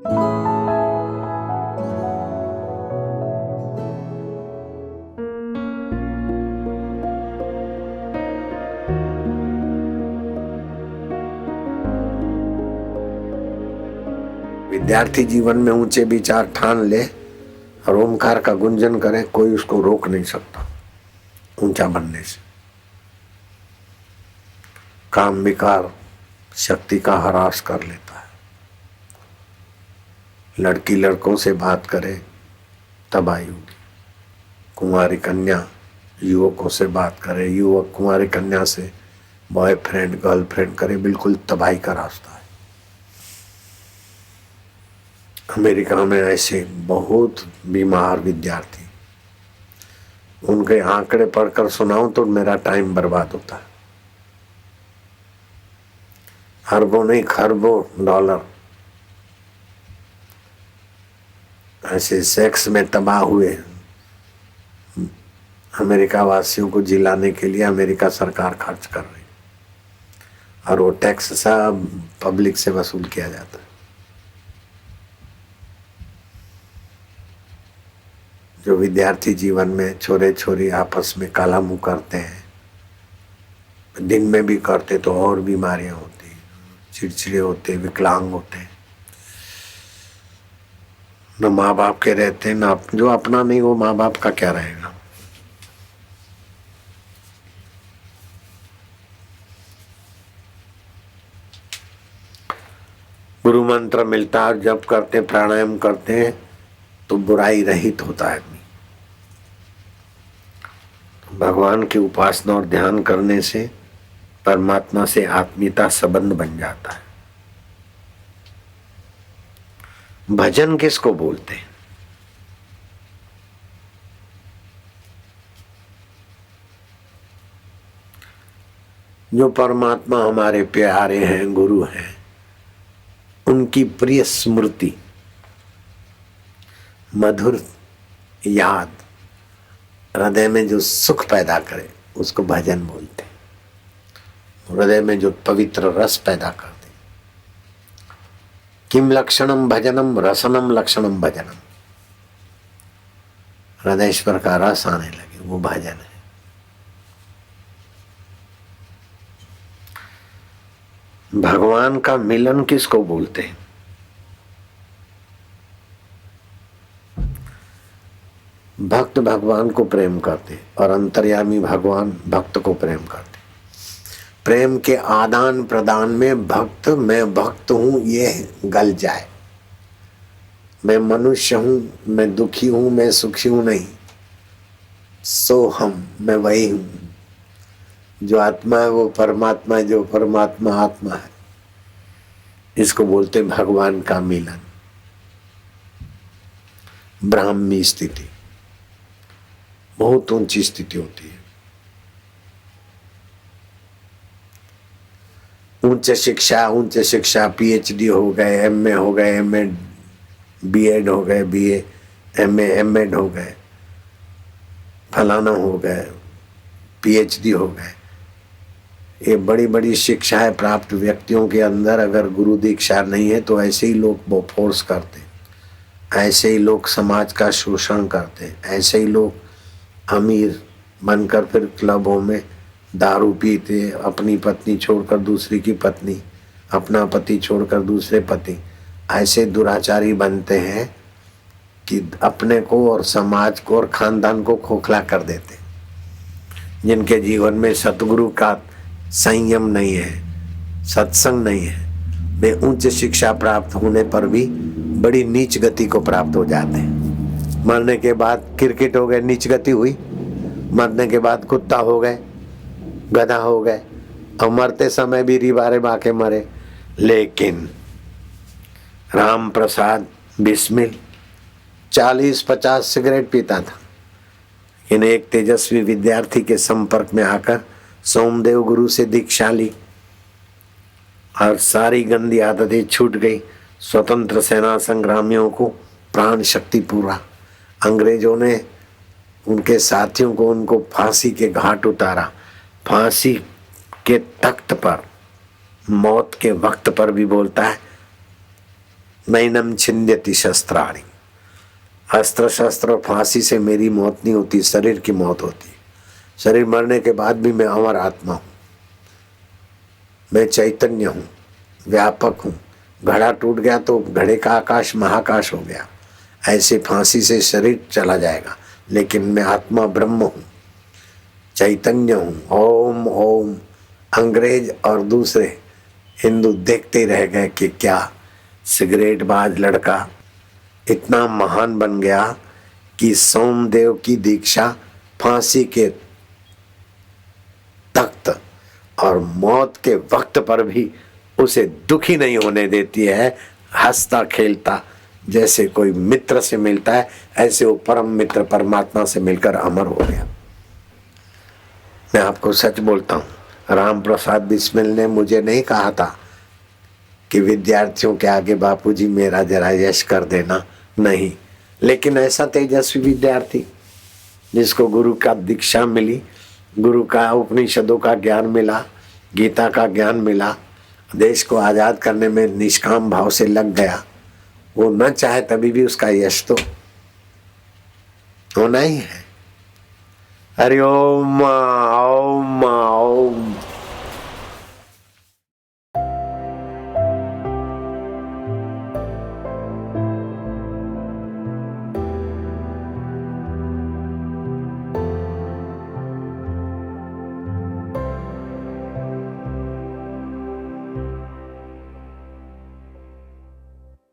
विद्यार्थी जीवन में ऊंचे विचार ठान ले और ओमकार का गुंजन करे, कोई उसको रोक नहीं सकता ऊंचा बनने से। काम विकार शक्ति का ह्रास कर लेता है। लड़की लड़कों से बात करे तबाही होगी। कुंवारी कन्या युवकों से बात करे, युवक कुंवारी कन्या से बॉयफ्रेंड गर्लफ्रेंड करे, बिल्कुल तबाही का रास्ता है। अमेरिका में ऐसे बहुत बीमार विद्यार्थी, उनके आंकड़े पढ़कर सुनाऊं तो मेरा टाइम बर्बाद होता है। अरबों नहीं खरबों डॉलर ऐसे सेक्स में तबाह हुए अमेरिका वासियों को जिलाने के लिए अमेरिका सरकार खर्च कर रही, और वो टैक्स सब पब्लिक से वसूल किया जाता है। जो विद्यार्थी जीवन में छोरे छोरी आपस में काला मुंह करते हैं, दिन में भी करते तो और बीमारियां होती, चिड़चिड़े होते, विकलांग होते, न माँ बाप के रहते, न जो अपना नहीं वो माँ बाप का क्या रहेगा। गुरु मंत्र मिलता है, जप करते प्राणायाम करते हैं तो बुराई रहित होता है आदमी। भगवान की उपासना और ध्यान करने से परमात्मा से आत्मीयता संबंध बन जाता है। भजन किसको बोलते हैं? जो परमात्मा हमारे प्यारे हैं, गुरु हैं, उनकी प्रिय स्मृति, मधुर याद हृदय में जो सुख पैदा करे उसको भजन बोलते हैं। हृदय में जो पवित्र रस पैदा कर दे। किम लक्षणम भजनम रसनम लक्षणम भजनम। हृदयेश्वर का रस आने लगे वो भजन है। भगवान का मिलन किसको बोलते हैं? भक्त भगवान को प्रेम करते और अंतर्यामी भगवान भक्त को प्रेम करते। प्रेम के आदान प्रदान में भक्त, मैं भक्त हूं ये गल जाए। मैं मनुष्य हूं, मैं दुखी हूं, मैं सुखी हूं नहीं, सो हम, मैं वही हूं। जो आत्मा है वो परमात्मा है, जो परमात्मा आत्मा है। इसको बोलते भगवान का मिलन, ब्राह्मी स्थिति। बहुत ऊंची स्थिति होती है। उच्च शिक्षा पीएचडी हो गए, एमए हो गए, एमएड बीएड हो गए, बीए एमए एमएड हो गए, फलाना हो गए, पीएचडी हो गए। ये बड़ी बड़ी शिक्षाएं प्राप्त व्यक्तियों के अंदर अगर गुरु दीक्षा नहीं है तो ऐसे ही लोग वो फोर्स करते, ऐसे ही लोग समाज का शोषण करते, ऐसे ही लोग अमीर बनकर फिर क्लबों में दारू पीते, अपनी पत्नी छोड़कर दूसरी की पत्नी, अपना पति छोड़कर दूसरे पति, ऐसे दुराचारी बनते हैं कि अपने को और समाज को और खानदान को खोखला कर देते। जिनके जीवन में सतगुरु का संयम नहीं है, सत्संग नहीं है, वे उच्च शिक्षा प्राप्त होने पर भी बड़ी नीच गति को प्राप्त हो जाते हैं। मरने के बाद क्रिकेट हो गए, नीच गति हुई। मरने के बाद कुत्ता हो गए, गधा हो गए, और मरते समय भी रिबारे बाके मरे। लेकिन राम प्रसाद बिस्मिल 40-50 सिगरेट पीता था। इन एक तेजस्वी विद्यार्थी के संपर्क में आकर सोमदेव गुरु से दीक्षा ली और सारी गंदी आदतें छूट गई। स्वतंत्र सेना संग्रामियों को प्राण शक्ति पूरा। अंग्रेजों ने उनके साथियों को उनको फांसी के घाट उतारा। फांसी के तख्त पर मौत के वक्त पर भी बोलता है, नैनम छिंद्यति शस्त्राणि। अस्त्र शस्त्र और फांसी से मेरी मौत नहीं होती, शरीर की मौत होती। शरीर मरने के बाद भी मैं अमर आत्मा हूँ, मैं चैतन्य हूँ, व्यापक हूँ। घड़ा टूट गया तो घड़े का आकाश महाकाश हो गया, ऐसे फांसी से शरीर चला जाएगा, लेकिन मैं आत्मा ब्रह्म हूँ, चैतन्य हूँ। ओम ओम। अंग्रेज और दूसरे हिंदू देखते रह गए कि क्या सिगरेट बाज लड़का इतना महान बन गया कि सोमदेव की दीक्षा फांसी के तख्त और मौत के वक्त पर भी उसे दुखी नहीं होने देती है। हंसता खेलता जैसे कोई मित्र से मिलता है, ऐसे वो परम मित्र परमात्मा से मिलकर अमर हो गया। मैं आपको सच बोलता हूँ, राम प्रसाद बिस्मिल ने मुझे नहीं कहा था कि विद्यार्थियों के आगे बापूजी मेरा जरा यश कर देना, नहीं। लेकिन ऐसा तेजस्वी विद्यार्थी जिसको गुरु का दीक्षा मिली, गुरु का उपनिषदों का ज्ञान मिला, गीता का ज्ञान मिला, देश को आजाद करने में निष्काम भाव से लग गया, वो न चाहे तभी भी उसका यश तो होना ही है। हरि ओम ओम ओम।